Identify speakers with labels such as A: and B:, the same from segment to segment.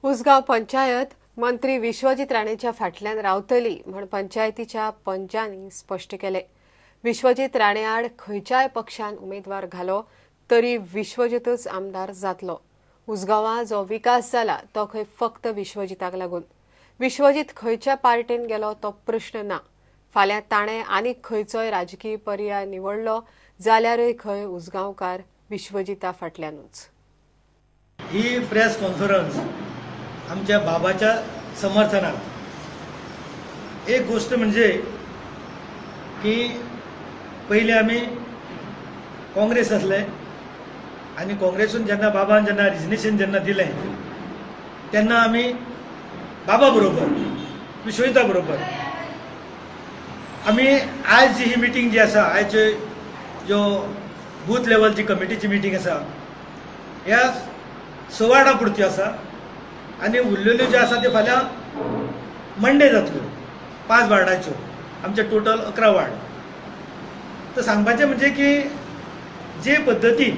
A: उसगांव पंचायत मंत्री विश्वजीत राणेच्या फाटल्यान रावतली म्हण पंचायतीच्या पंचांनी स्पष्ट केले। विश्वजीत राणे आड खंयच्याय पक्षान उमेदवार घालो तरी विश्वजीतच आमदार जातलो। उसगांवां जो विकास जाला तो खंय फक्त विश्वजीताक लागून। विश्वजीत खंयच्या पार्टीन गेलो तो प्रश्न ना। फाल्यां ताणें आनीक खंयचोय राजकीय पर्याय निवडलो जाल्यारय खंय उसगांवकार विश्वजीता फाटल्यानूच।
B: ही प्रेस कॉन्फरन्स आमच्या बाबाच्या समर्थनार्थ। एक गोष्ट म्हणजे की पहिले आम्ही काँग्रेस असले आणि काँग्रेसून जेन्ना बाबान जेन्ना रिजिग्नेशन जेन्ना दिलें तेन्ना आम्ही बाबा बरोबर विश्वजीता बरोबर आम्ही आज जी ही मीटिंग जी आसा आज जो बूथ लेवलची कमिटीची मीटिंग आसा ह्या 6 वार्डा पुरती आसा आणि उरलेल्यो ज्यो आसा त्यो फाल्यां मंडे जातल्यो 5 वार्डाच्यो आमचे टोटल 11 वार्ड। तर सांगपाचें म्हणजे की जे पद्दतीन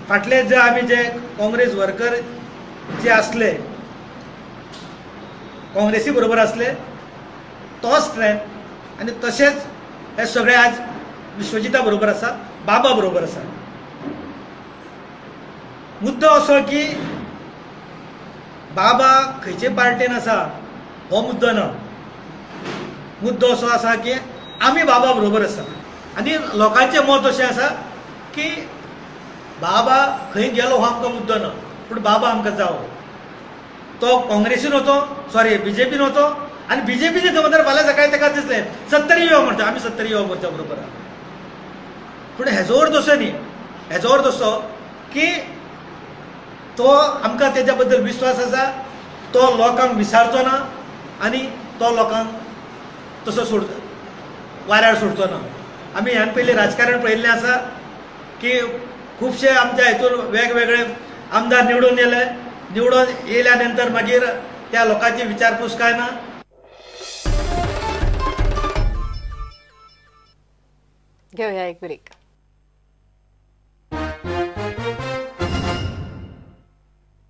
B: फाटले जे आमी जे काँग्रेस वर्कर जे आसले काँग्रेसी बरोबर आसले तोच ट्रेंड आणि तशेंच हे सगळे आज विश्वजीता बरोबर आसा बाबा बरोबर आसा। मुद्दो असो की बाबा खंयचे पार्टेन आसा हो मुद्दो ना। मुद्दो असो आसा की आमी बाबा बरोबर आसा आनी लोकांचे मत अशें आसा की बाबा खंय गेलो हो आमकां मुद्दो ना पूण बाबा आमकां जावो। तो काँग्रेसीन वचो सॉरी बीजेपीन वचो आनी बीजेपीचे जबाबदार फाल्यां सकाळी ताका दिसलें 70 युवा मोर्चा आमी 70 युवा मोर्चा बरोबर आहा। पूण हेजो अर्थ असो न्ही, हेजो अर्थ असो की तो आमकां तेज्या बद्दल विश्वास आसा, तो लोकांक विसारचो ना आनी तो लोकांक तसो वाऱ्यार सोडचो ना। आमी ह्यान पयलीं राजकारण पळयल्लें आसा की खुबशे आमच्या हितून वेगवेगळे आमदार निवडून येले, निवडून येयल्या नंतर मागीर त्या लोकांची विचारपूस काय ना।
A: घेऊया एक ब्रेक।